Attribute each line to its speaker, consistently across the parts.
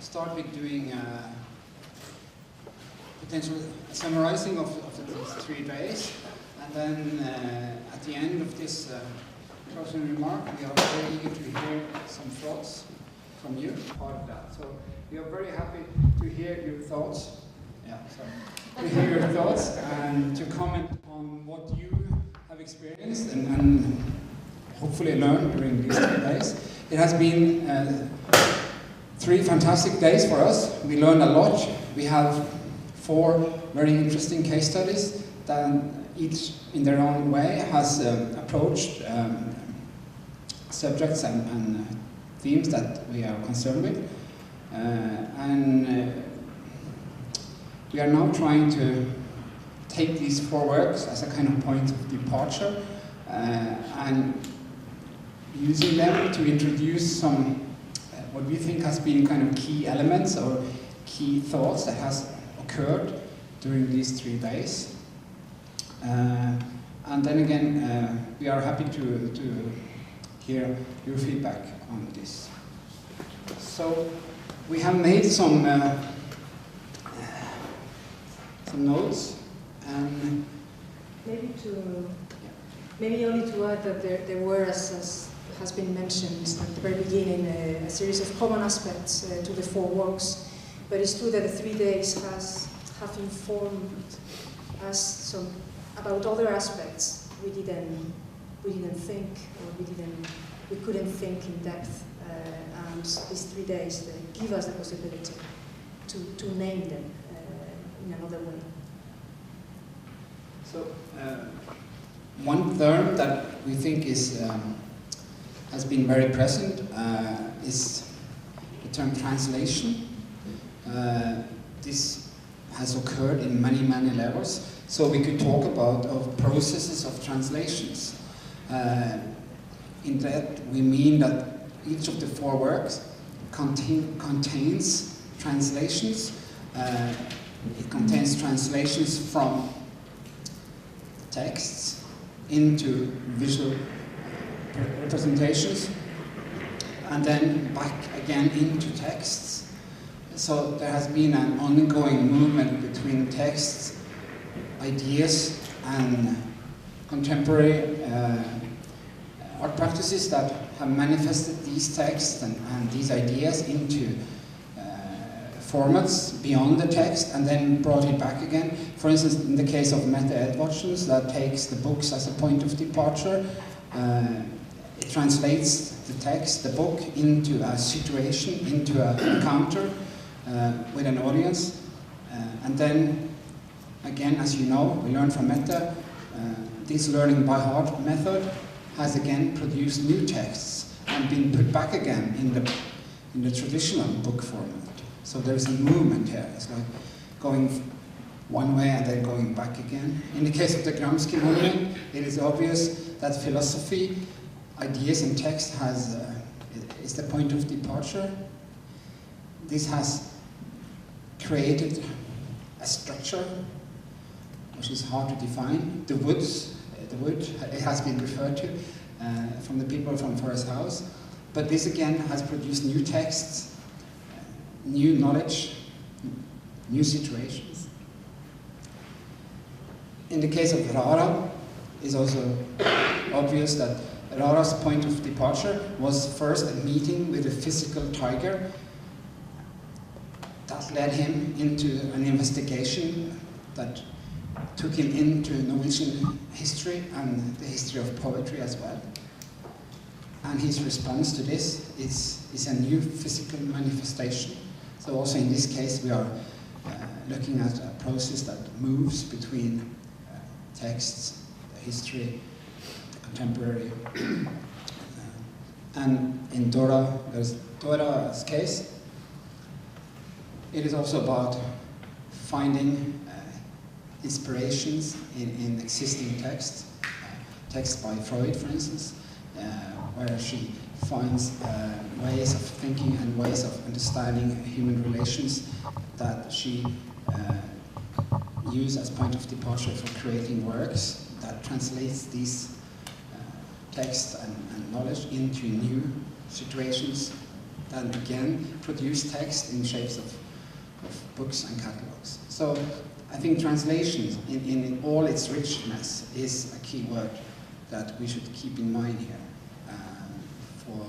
Speaker 1: start with doing potential summarizing of these 3 days, and then at the end of this closing remark, we are very eager to hear some thoughts from you, part of that. So we are very happy to hear your thoughts. To hear your thoughts and to comment on what you have experienced and hopefully learned during these 3 days. It has been 3 fantastic days for us. We learned a lot. We have 4 very interesting case studies that each in their own way has approached subjects and themes that we are concerned with. We are now trying to take these 4 works as a kind of point of departure and using them to introduce some what we think has been kind of key elements or key thoughts that has occurred during these 3 days. And then again, we are happy to hear your feedback on this. So we have made some notes, and
Speaker 2: maybe only to add that there were, as has been mentioned at the very beginning, a series of common aspects to the 4 works. But it's true that the 3 days have informed us about other aspects we didn't think, or we couldn't think in depth. And these 3 days they give us the possibility to name them in another way.
Speaker 1: So one term that we think has been very present is the term translation. This has occurred in many levels. So we could talk about processes of translations. In that we mean that each of the 4 works contains translations. It contains translations from texts into visual representations, and then back again into texts. So there has been an ongoing movement between texts, ideas, and contemporary art practices that have manifested these texts and these ideas into formats beyond the text and then brought it back again. For instance, in the case of meta-Edvardsson, that takes the books as a point of departure. It translates the text, the book, into a situation, into an encounter with an audience. And then, again, as you know, we learned from Meta, this learning by heart method has again produced new texts and been put back again in the traditional book format. So there is a movement here. It's like going one way and then going back again. In the case of the Gramsci movement, it is obvious that philosophy, ideas and text is the point of departure. This has created a structure which is hard to define. The wood, it has been referred to from the people from Forest House. But this again has produced new texts, new knowledge, new situations. In the case of Rara, it's also obvious that Rara's point of departure was first a meeting with a physical tiger that led him into an investigation that took him into Norwegian history and the history of poetry as well. And his response to this is a new physical manifestation. So also in this case we are looking at a process that moves between texts, the history, the contemporary. And in Dora's case, it is also about finding inspirations in existing texts, texts by Freud, for instance, where she finds ways of thinking and ways of understanding human relations that she uses as point of departure for creating works that translates these texts and knowledge into new situations then again produce text in shapes of books and catalogs. So I think translation in all its richness is a key word that we should keep in mind here for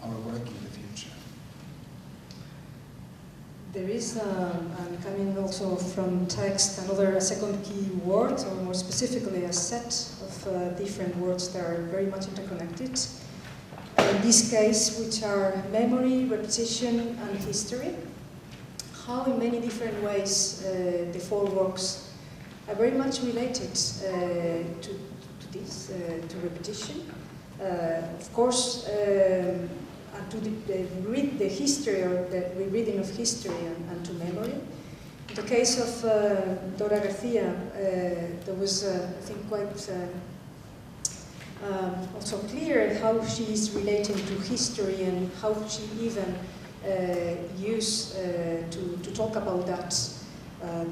Speaker 1: our work in the future.
Speaker 2: There is, coming also from text, a second key word, or more specifically a set of different words that are very much interconnected. In this case, which are memory, repetition, and history. How in many different ways the four works are very much related to this, to repetition. Of course, and to the history, or the rereading of history, and to memory. In the case of Dora Garcia, there was, I think, quite also clear how she is relating to history and how she even used to talk about that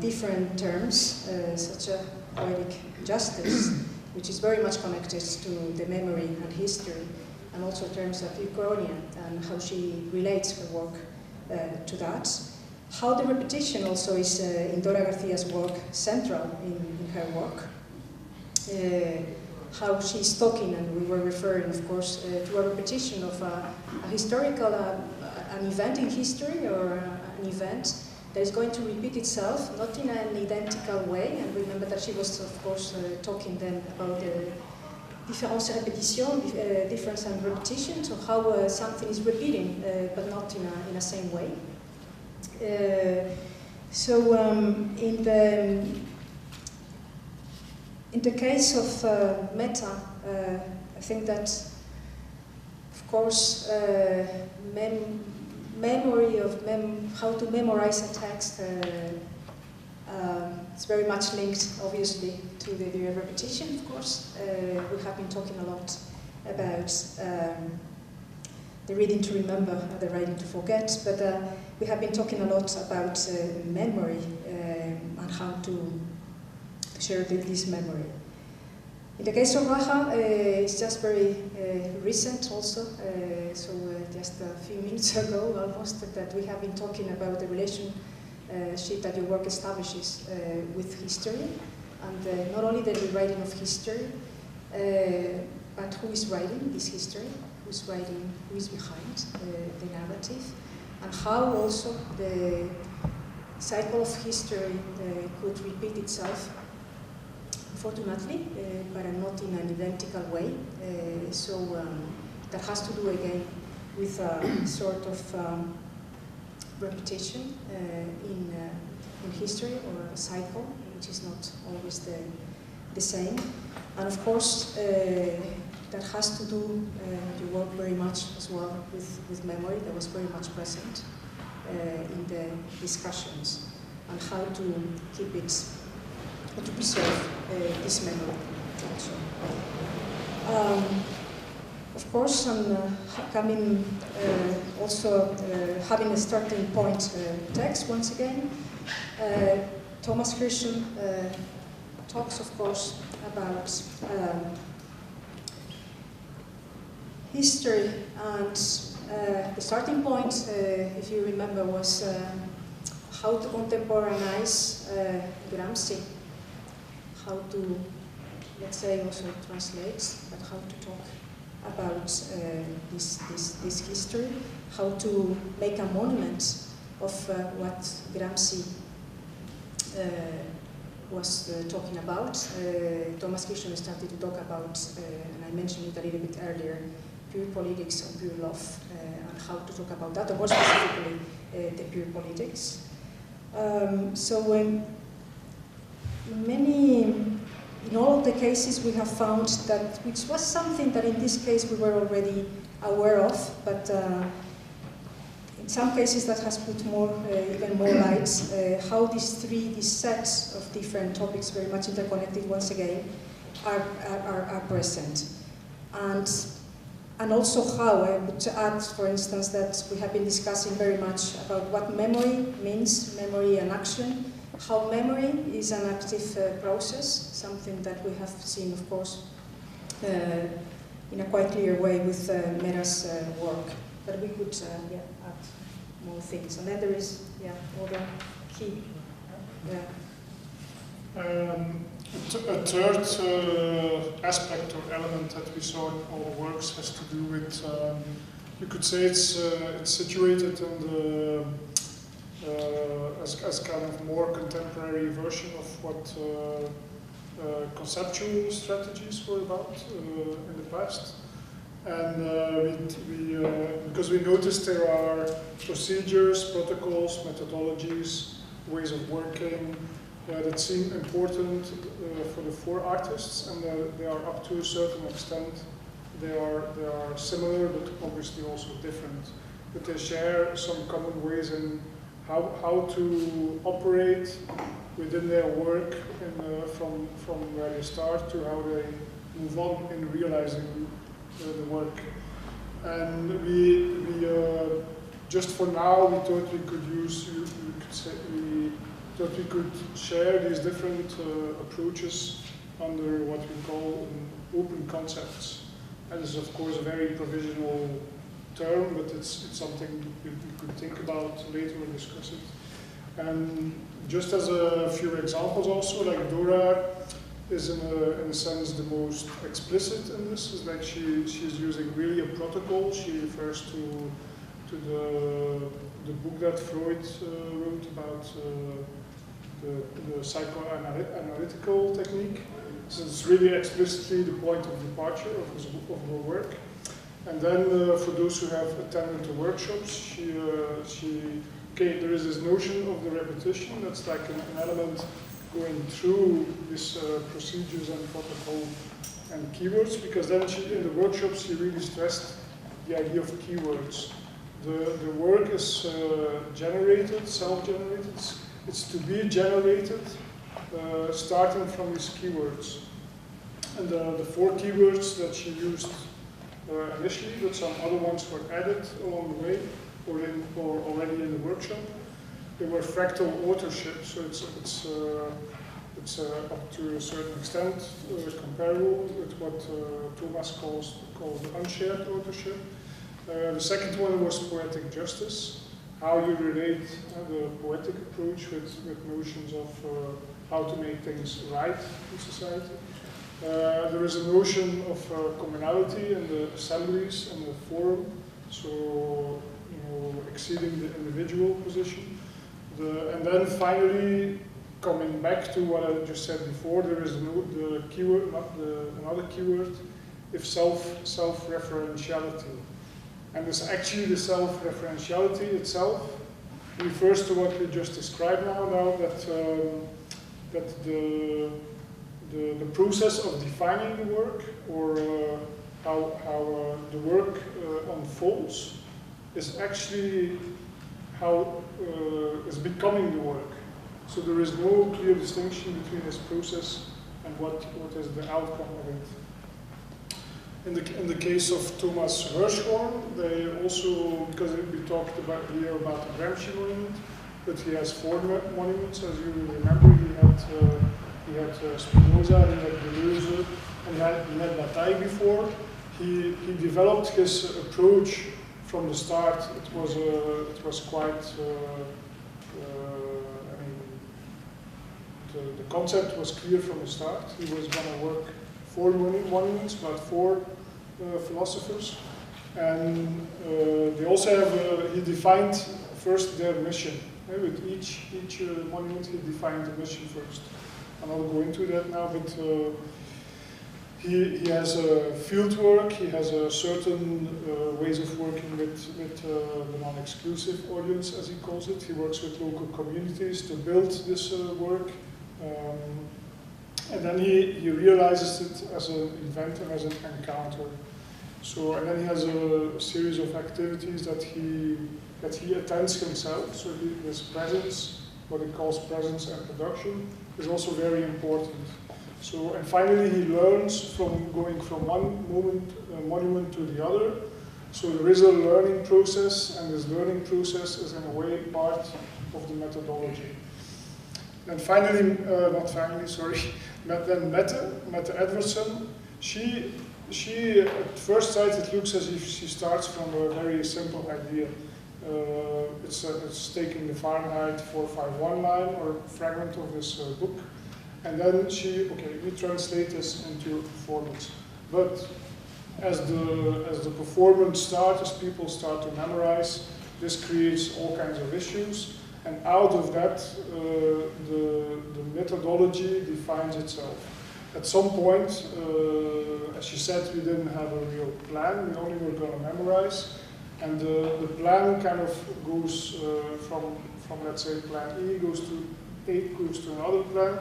Speaker 2: different terms, such as poetic justice, which is very much connected to the memory and history, and also terms of Uchronia, and how she relates her work to that. How the repetition also is in Dora Garcia's work central in her work. How she's talking, and we were referring, of course, to a repetition of a historical, an event in history, or an event that is going to repeat itself, not in an identical way. And remember that she was, of course, talking then about the différence et répétition, difference and repetition, so how something is repeating, but not in a same way. In the case of meta, I think that, of course, memory of how to memorize a text is very much linked, obviously, to the repetition, of course. We have been talking a lot about the reading to remember and the writing to forget, but we have been talking a lot about memory and how to share this memory. In the case of Raja, it's just very recent also, just a few minutes ago almost, that we have been talking about the relationship that your work establishes with history, and not only the rewriting of history, but who is writing this history, who is behind the narrative, and how also the cycle of history could repeat itself, unfortunately, but not in an identical way. That has to do again with a sort of repetition in history, or a cycle, which is not always the same. And of course, that has to do your work very much as well with memory. That was very much present in the discussions, and how to keep it, or to preserve this memory also. Of course, I'm coming also having a starting point text once again. Thomas Hirschel talks, of course, about history, and the starting point, if you remember, was how to contemporanize Gramsci, how to, let's say, also translate, but how to talk about this history, how to make a monument of what Gramsci was talking about. Thomas Hirschel started to talk about, and I mentioned it a little bit earlier, pure politics or pure love, and how to talk about that, or more specifically, the pure politics. In all of the cases we have found that, which was something that in this case we were already aware of, but in some cases that has put even more light, how these sets of different topics, very much interconnected once again, are present. And also how, I would add, for instance, that we have been discussing very much about what memory means, memory and action, how memory is an active process, something that we have seen, of course, in a quite clear way with Mera's work. But we could add more things. And then there is, other key.
Speaker 3: A third aspect or element that we saw in all the works has to do with, you could say it's situated in the, as kind of more contemporary version of what conceptual strategies were about in the past. And because we noticed there are procedures, protocols, methodologies, ways of working that seem important for the four artists, and they are up to a certain extent. They are similar, but obviously also different. But they share some common ways in how to operate within their work, and from where they start to how they move on in realizing the work. And we just for now we thought we could use, that we could share these different approaches under what we call open concepts. And this is of course a very provisional term, but it's something we could think about later and discuss it. And just as a few examples also, like Dora is in a sense the most explicit in this. Is like she's using really a protocol. She refers to the book that Freud wrote about the psychoanalytical technique. So it's really explicitly the point of departure of her work. And then for those who have attended the workshops, there is this notion of the repetition. That's like an element going through these procedures and protocol and keywords, because then in the workshops she really stressed the idea of keywords. The work is generated, self-generated. It's to be generated starting from these keywords. And the four keywords that she used initially, but some other ones were added along the way or already in the workshop. They were fractal authorship, so it's up to a certain extent comparable with what Thomas calls unshared authorship. The second one was poetic justice, how you relate the poetic approach with notions of how to make things right in society. There is a notion of commonality in the assemblies and the forum, so exceeding the individual position. And then finally, coming back to what I just said before, there is the keyword, another keyword, if self-referentiality. And this actually the self-referentiality itself refers to what we just described now that the process of defining the work, or how the work unfolds, is actually how is becoming the work. So there is no clear distinction between this process and what is the outcome of it. In the case of Thomas Hirschhorn, they also, because we talked about here about the Gramsci monument, but he has four monuments, as you remember. He had Spinoza, he had Deleuze, and he had Bataille before. He developed his approach from the start. It was quite. The concept was clear from the start. He was going to work four monuments, about four philosophers, and they also have. He defined first their mission. With each monument, he defined the mission first. I'm not going into that now, but he has field work. He has a certain ways of working with the non-exclusive audience, as he calls it. He works with local communities to build this work. And then he realizes it as an event and as an encounter. So, and then he has a series of activities that he attends himself. So his presence, what he calls presence and production, is also very important. So, and finally he learns from going from one monument to the other. So there is a learning process, and this learning process is in a way part of the methodology. And finally, then Mette Edvardsen, she at first sight it looks as if she starts from a very simple idea. It's taking the Fahrenheit 451 line or fragment of this book, and then we translate this into performance. But as the performance starts, as people start to memorize, this creates all kinds of issues, and out of that, the methodology defines itself. At some point, as she said, we didn't have a real plan, we only were going to memorize, and the plan kind of goes from let's say plan E goes to another plan.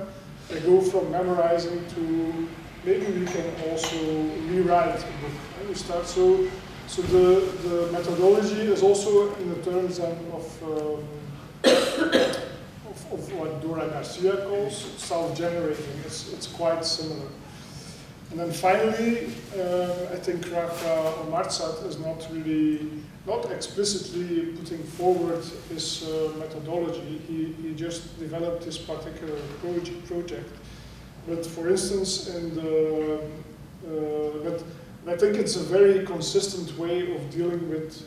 Speaker 3: They go from memorizing to maybe we can also rewrite a book. And we start so the methodology is also in the terms then of what Dora Garcia calls self-generating. It's quite similar. And then finally, I think Rafa Omarzat is not explicitly putting forward his methodology. He just developed this particular project. But for instance, but I think it's a very consistent way of dealing with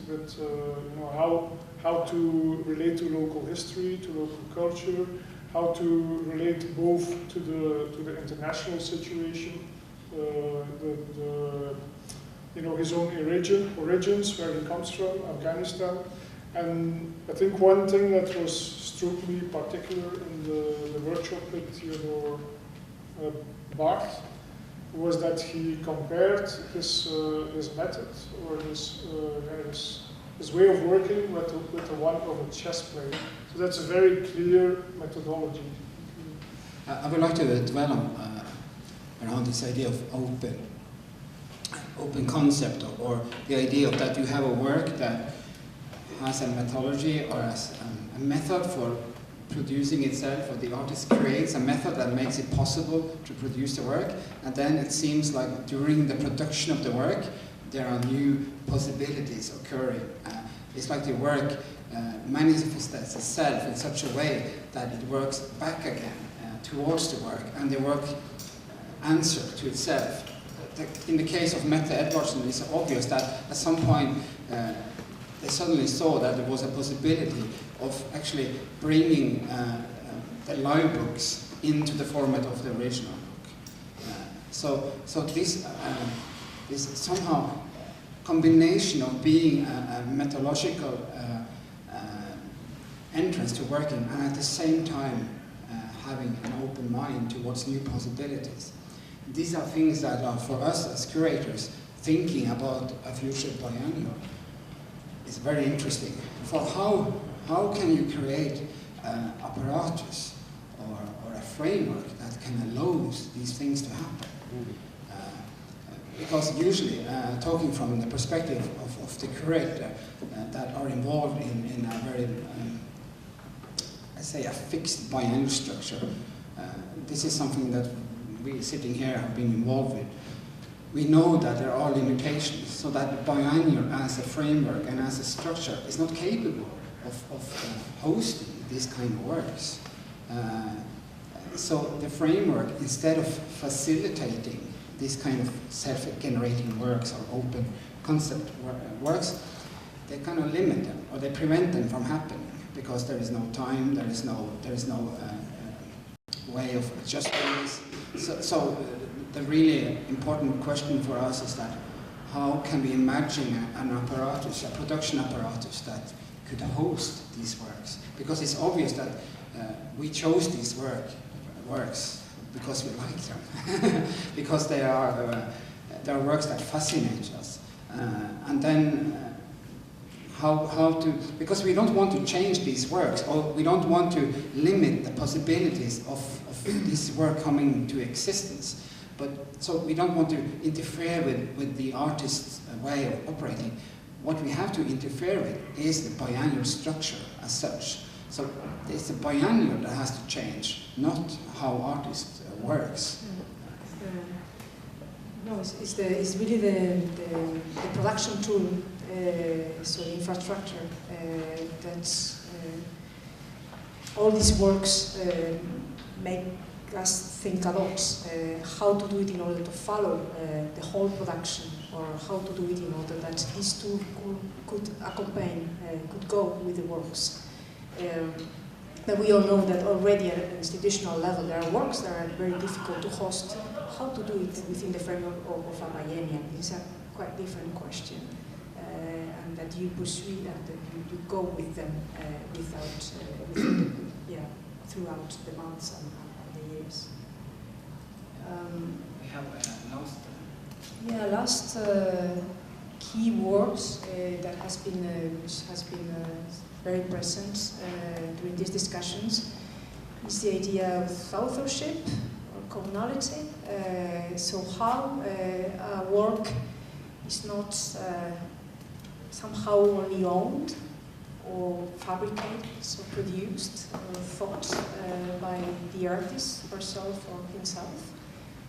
Speaker 3: how to relate to local history, to local culture, how to relate both to the international situation, his own origins, where he comes from, Afghanistan. And I think one thing that struck me particular in the workshop with Theodore Barth was that he compared his method or his way of working with the one of a chess player. So that's a very clear methodology.
Speaker 1: I would like to develop around this idea of open concept, or the idea of that you have a work that has a methodology or as a method for producing itself, or the artist creates a method that makes it possible to produce the work, and then it seems like during the production of the work there are new possibilities occurring. It's like the work manifests itself in such a way that it works back again towards the work, and the work answers to itself. In the case of Mette Edvardsen, it's obvious that at some point they suddenly saw that there was a possibility of actually bringing the live books into the format of the original book. So this somehow combination of being a methodological entrance to working, and at the same time having an open mind towards new possibilities. These are things that are, for us as curators, thinking about a future biennial is very interesting. For how can you create an apparatus or a framework that can allow these things to happen? Because usually, talking from the perspective of the curator that are involved in a very, I say, a fixed biennial structure, this is something that we sitting here have been involved with. We know that there are limitations, so that the biennial as a framework and as a structure is not capable of hosting these kind of works. So the framework, instead of facilitating this kind of self-generating works or open concept works, they kind of limit them, or they prevent them from happening, because there is no time, there is no way of adjusting this. So the really important question for us is that how can we imagine an apparatus, a production apparatus that could host these works? Because it's obvious that we chose these works because we like them, because they are works that fascinate us, and then how to, because we don't want to change these works, or we don't want to limit the possibilities of this work coming into existence. But so we don't want to interfere with the artist's way of operating. What we have to interfere with is the biennial structure as such. So it's the biennial that has to change, not how artist works.
Speaker 2: No, it's really the production tool, so the infrastructure that's all these works make us think a lot how to do it in order to follow the whole production or how to do it in order that these two could accompany, could go with the works. But we all know that already at an institutional level there are works that are very difficult to host. How to do it within the framework of a biennial is a quite different question, and that you pursue and that you go with them throughout the months and the years.
Speaker 1: We have
Speaker 2: last key words that which has been very present during these discussions is the idea of authorship or communality. So how a work is not somehow only owned or fabricated or produced or thought by the artist herself or himself,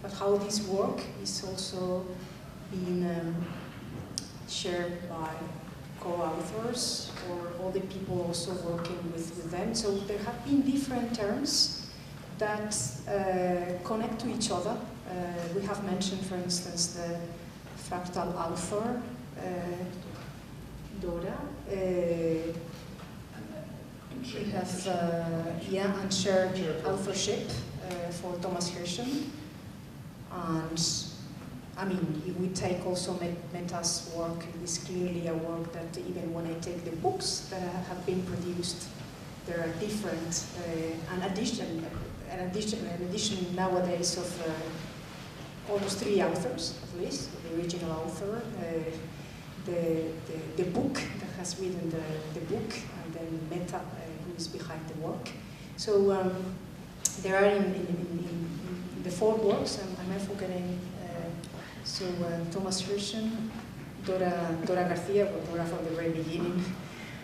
Speaker 2: but how this work is also being shared by co-authors or all the people also working with them. So there have been different terms that connect to each other. We have mentioned, for instance, the fractal author, Dora. We have unshared authorship for Thomas Hirschen. And I mean, if we take also Meta's work, it is clearly a work that even when I take the books that have been produced, there are different, an addition nowadays of almost 3 authors, at least, the original author, the book that has written the book, and then Meta, who is behind the work. So there are in the 4 works, am I forgetting? Thomas Hirschen, Dora Garcia, or Dora from the very beginning,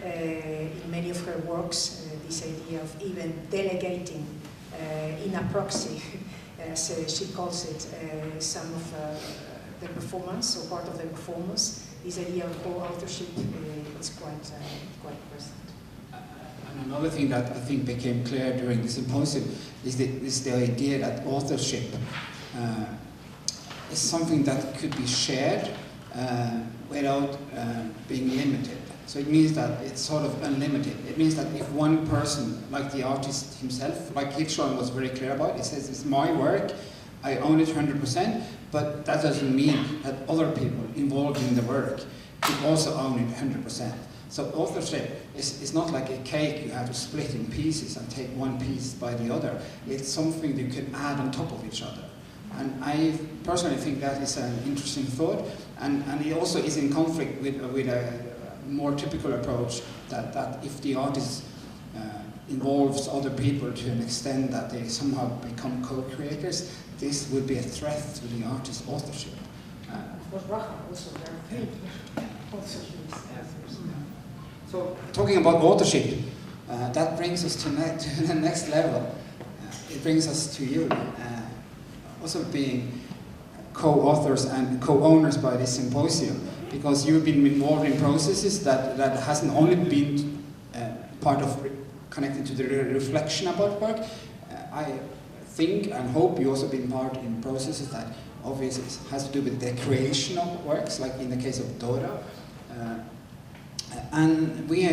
Speaker 2: in many of her works, this idea of even delegating in a proxy, as she calls it, some of the performance, or part of the performance. This idea of co-authorship is quite present.
Speaker 1: And another thing that I think became clear during the symposium is the idea that authorship is something that could be shared without being limited. So it means that it's sort of unlimited. It means that if one person, like the artist himself, like Hirschhorn was very clear about, he says, it's my work, I own it 100%, but that doesn't mean that other people involved in the work could also own it 100%. So authorship is not like a cake you have to split in pieces and take one piece by the other. It's something you can add on top of each other. And I personally think that is an interesting thought, and it also is in conflict with a more typical approach that if the artist involves other people to an extent that they somehow become co-creators, this would be a threat to the artist's authorship. So talking about authorship, that brings us to the next level. It brings us to you. Also being co-authors and co-owners by this symposium, because you've been involved in processes that hasn't only been part of connected to the reflection about work. I think and hope you also been part in processes that obviously has to do with the creation of works, like in the case of Dora. And we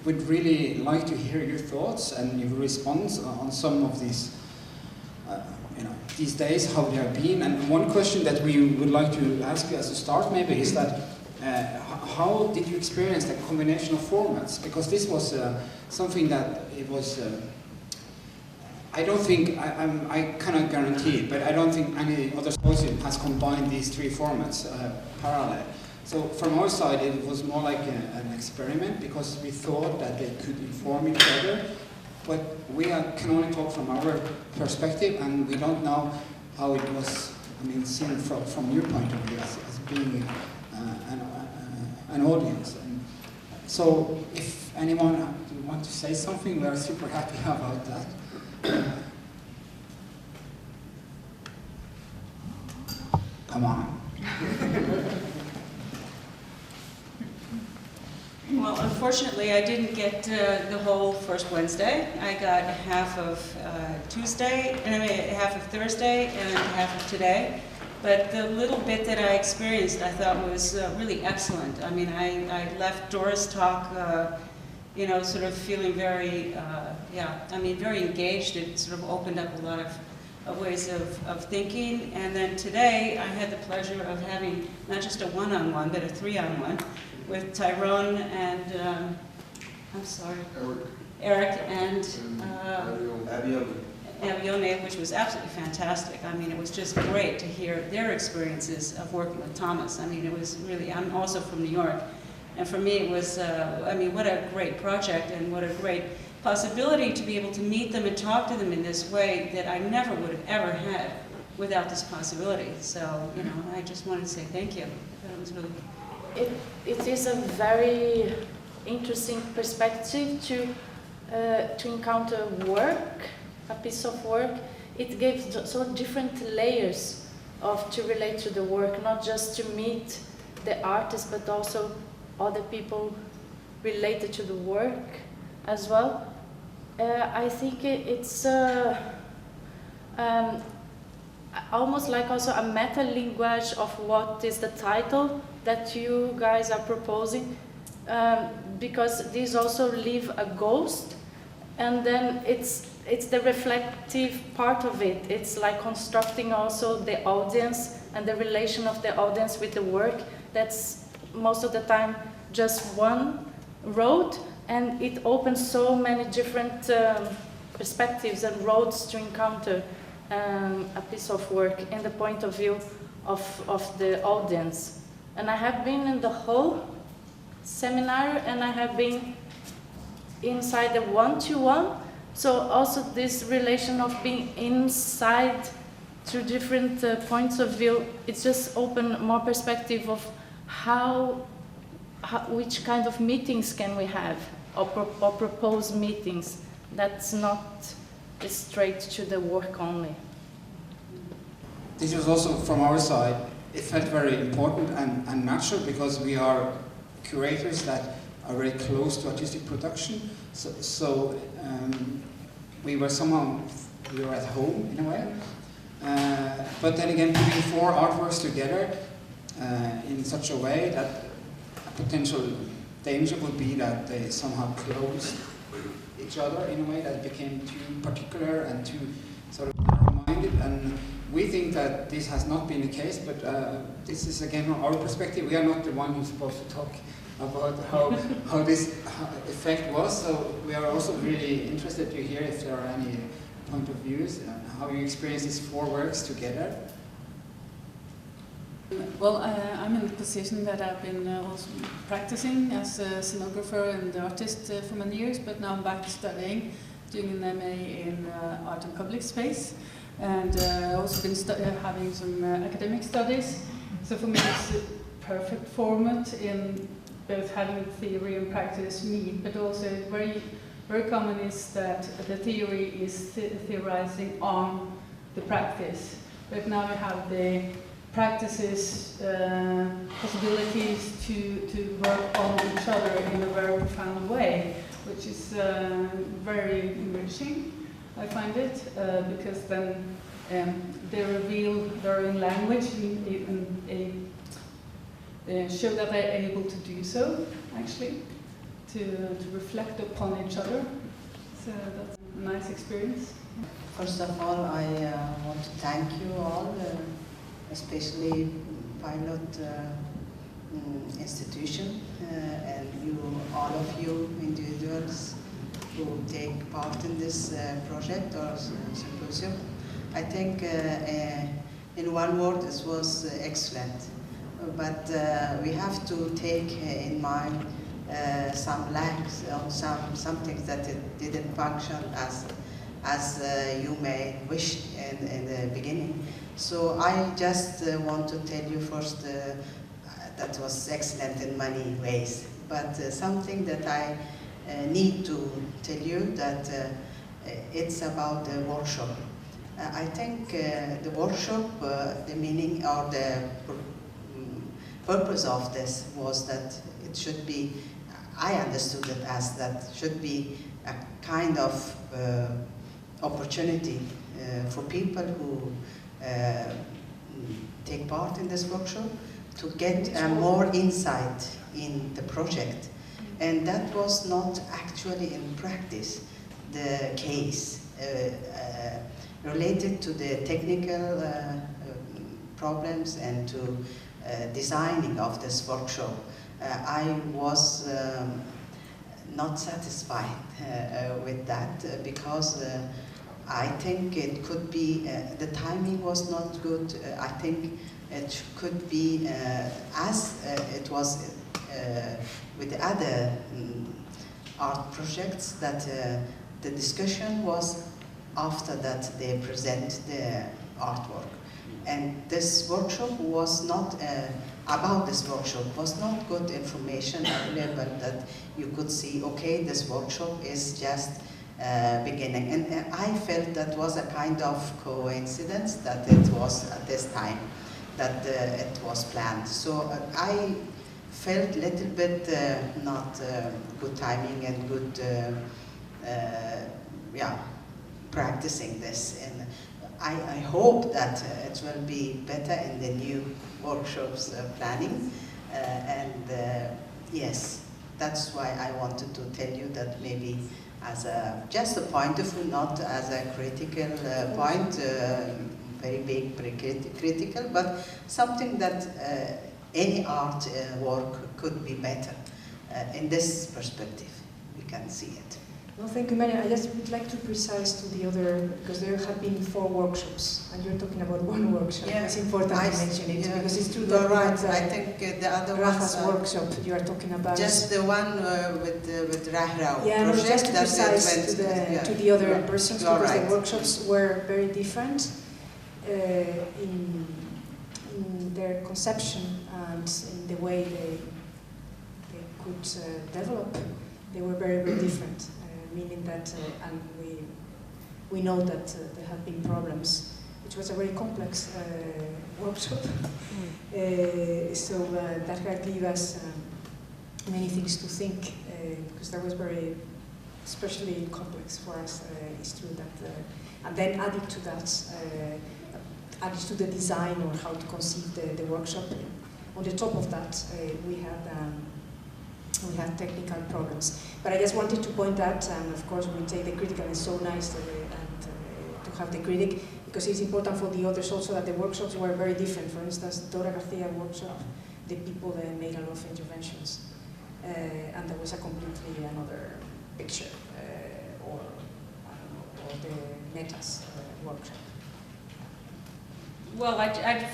Speaker 1: would really like to hear your thoughts and your response on some of these these days, how they have been. And one question that we would like to ask you as a start maybe is that how did you experience the combination of formats? Because this was something that it was, I don't think, I cannot guarantee it, but I don't think any other symposium has combined these 3 formats parallel. So from our side it was more like an experiment, because we thought that they could inform each other. But we can only talk from our perspective, and we don't know how it was, seen from your point of view as being an audience. And so if anyone wants to say something, we are super happy about that. Come on.
Speaker 4: Well, unfortunately, I didn't get the whole first Wednesday. I got half of Tuesday, half of Thursday, and half of today. But the little bit that I experienced, I thought was really excellent. I mean, I left Dora's talk, you know, sort of feeling very, very engaged. It sort of opened up a lot of ways of thinking. And then today, I had the pleasure of having not just a one-on-one, but a three-on-one with Tyrone and, Eric and Avione, which was absolutely fantastic. I mean, it was just great to hear their experiences of working with Thomas. I mean, it was really, I'm also from New York, and for me it was, I mean, what a great project and what a great possibility to be able to meet them and talk to them in this way that I never would have ever had without this possibility. So, you know, I just wanted to say thank you. I thought it was really...
Speaker 5: It is a very interesting perspective to encounter work, a piece of work. It gives so different layers to relate to the work, not just to meet the artist, but also other people related to the work as well. I think it's almost like also a meta language of what is the title that you guys are proposing, because these also leave a ghost, and then it's the reflective part of it. It's like constructing also the audience and the relation of the audience with the work. That's most of the time just one road, and it opens so many different perspectives and roads to encounter a piece of work in the point of view of the audience. And I have been in the whole seminar, and I have been inside the one-to-one. So also this relation of being inside through different points of view, it's just opened more perspective of which kind of meetings can we have, or propose meetings that's not straight to the work only.
Speaker 1: This was also from our side, it felt very important and natural, because we are curators that are very close to artistic production. So we were at home in a way. But then again, putting 4 artworks together in such a way that a potential danger would be that they somehow closed each other in a way that became too particular and too sort of narrow-minded. And we think that this has not been the case, but this is again from our perspective. We are not the one who's supposed to talk about how this effect was. So we are also really interested to hear if there are any point of views and how you experience these 4 works together.
Speaker 6: Well, I'm in the position that I've been also practicing as a scenographer and artist for many years, but now I'm back studying, doing an MA in art and public space, and also been having some academic studies. So for me it's a perfect format in both having theory and practice meet, but also very, very common is that the theory is theorizing on the practice, but now we have the practices, possibilities to work on each other in a very profound way, which is very enriching, I find it, because then they reveal their own language and show that they're able to do so, actually, to reflect upon each other. So that's a nice experience.
Speaker 7: First of all, I want to thank you all, especially Pilot Institution, and all of you individuals who take part in this project or symposium. I think in one word, this was excellent. But we have to take in mind some lacks, some things that it didn't function as you may wish in the beginning. So I just want to tell you first that was excellent in many ways. But something that I need to tell you that it's about the workshop. I think the workshop, the meaning or the purpose of this was that it should be, I understood it as that should be a kind of opportunity for people who take part in this workshop to get more insight in the project. And that was not actually in practice the case related to the technical problems and to designing of this workshop. I was not satisfied with that because I think it could be, the timing was not good. I think it could be as it was with the other art projects, that the discussion was after that they present the artwork. And this workshop was not, about this workshop was not good information available that you could see, okay, this workshop is just beginning. And I felt that was a kind of coincidence that it was at this time that it was planned. So I felt a little bit not good timing and good practicing this. And I hope that it will be better in the new workshops planning. Yes, that's why I wanted to tell you that maybe as just a point of view, not as a critical point, very big, critical, but something that any art work could be better. In this perspective, we can see it.
Speaker 2: Well, thank you, Marian. I just would like to precise to the other, because there have been 4 workshops, and you're talking about 1 workshop.
Speaker 7: Yeah,
Speaker 2: it's important to mention it, because it's true that
Speaker 7: you're right. I think the other
Speaker 2: Rafa's
Speaker 7: ones
Speaker 2: workshop you are talking about.
Speaker 7: Just the one with Rahra
Speaker 2: yeah,
Speaker 7: project.
Speaker 2: No, just to
Speaker 7: that
Speaker 2: precise to the other persons, because
Speaker 7: right.
Speaker 2: the workshops were very different in their conception and in the way they could develop. They were very, very different. Meaning that, and we know that there have been problems. It was a very complex workshop, so that can give us many things to think, because that was very, especially complex for us. It's true that, and then added to that, added to the design or how to conceive the workshop. On the top of that, we had technical problems. But I just wanted to point out, and of course we take the critic, and it's so nice to have the critic, because it's important for the others also that the workshops were very different. For instance, Dora Garcia workshop, the people made a lot of interventions, and there was a completely another picture, or the Metas workshop.
Speaker 4: Well,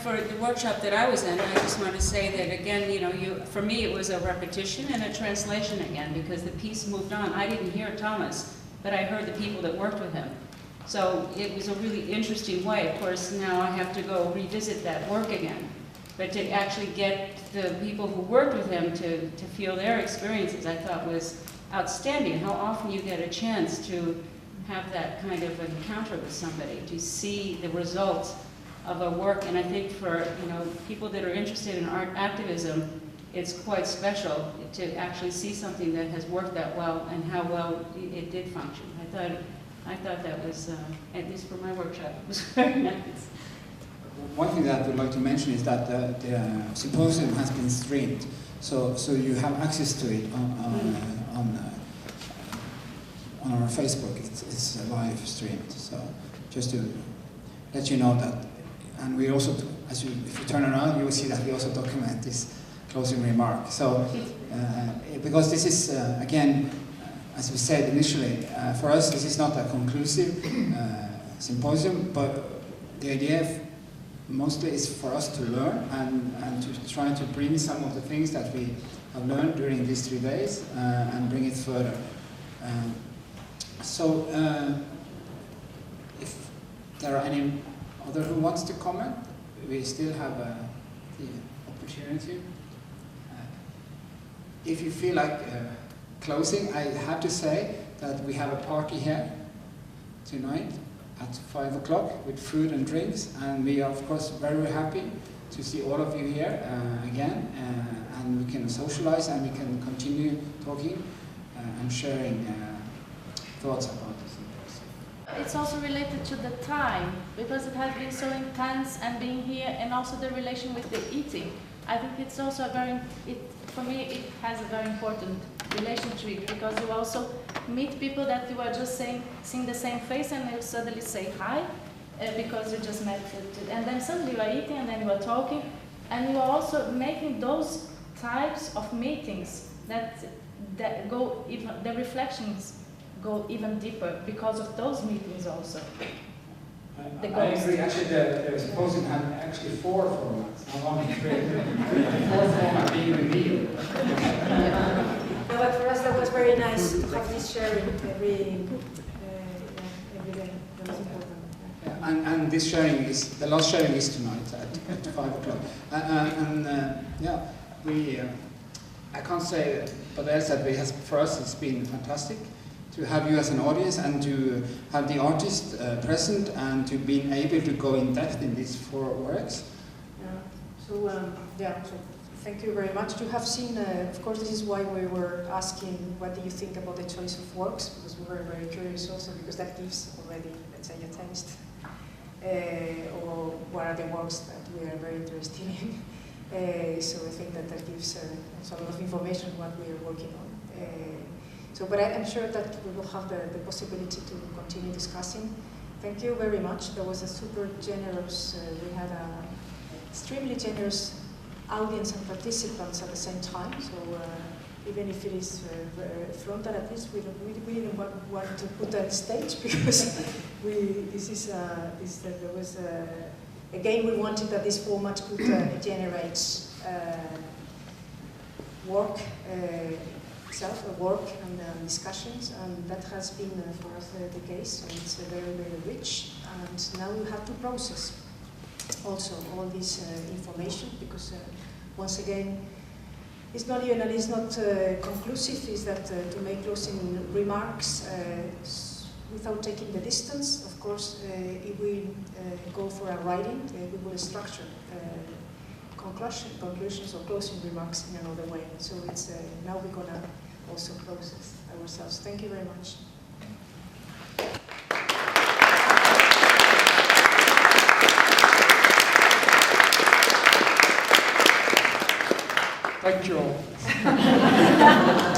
Speaker 4: for the workshop that I was in, I just want to say that again, for me it was a repetition and a translation again, because the piece moved on. I didn't hear Thomas, but I heard the people that worked with him. So it was a really interesting way. Of course, now I have to go revisit that work again. But to actually get the people who worked with him to feel their experiences, I thought was outstanding. How often you get a chance to have that kind of encounter with somebody, to see the results of a work. And I think for people that are interested in art activism, it's quite special to actually see something that has worked that well and how well it did function. I thought that was, at least for my workshop, it was very nice.
Speaker 1: One thing that I would like to mention is that the symposium has been streamed, so you have access to it on our Facebook. It's live streamed. So just to let you know that. And we also, if you turn around, you will see that we also document this closing remark. So, because this is, again, as we said initially, for us this is not a conclusive symposium, but the idea mostly is for us to learn and to try to bring some of the things that we have learned during these 3 days and bring it further. If there are any other who wants to comment, we still have the opportunity. If you feel like closing, I have to say that we have a party here tonight at 5 o'clock with food and drinks, and we are of course very, very happy to see all of you here again, and we can socialize and we can continue talking and sharing thoughts about this.
Speaker 5: It's also related to the time, because it has been so intense and being here, and also the relation with the eating. I think it's also for me, it has a very important relation to it, because you also meet people that you are just seeing the same face, and you suddenly say hi, because you just met it. And then suddenly you are eating, and then you are talking, and you are also making those types of meetings that go even, the reflections go even deeper because of those meetings also.
Speaker 1: I agree. Actually, the symposium had actually 4 formats, not only 3. The 4th format being revealed.
Speaker 2: No, but for us that was very nice to have this sharing every day. That was important.
Speaker 1: Yeah, and this sharing is, the last sharing is tonight at 5 o'clock. Yeah, I can't say but else that for us it's been fantastic to have you as an audience and to have the artist present and to be able to go in depth in these 4 works.
Speaker 2: So thank you very much. You have seen, of course, this is why we were asking what do you think about the choice of works, because we were very curious also, because that gives already, let's say, a taste. Or what are the works that we are very interested in. So I think that gives a lot of information what we are working on. But I'm sure that we will have the possibility to continue discussing. Thank you very much. There was a super generous, we had an extremely generous audience and participants at the same time. So even if it is frontal, at least we didn't want to put that stage, because again, we wanted that this format could generate work and discussions, and that has been for us the case. So it's very, very rich, and now we have to process also all this information, because once again, it's not even, and it's not conclusive, is that to make closing remarks without taking the distance. Of course, if we go for a writing, we will structure conclusions or closing remarks in another way. So it's now we're gonna also process ourselves. Thank you very much.
Speaker 3: Thank you all.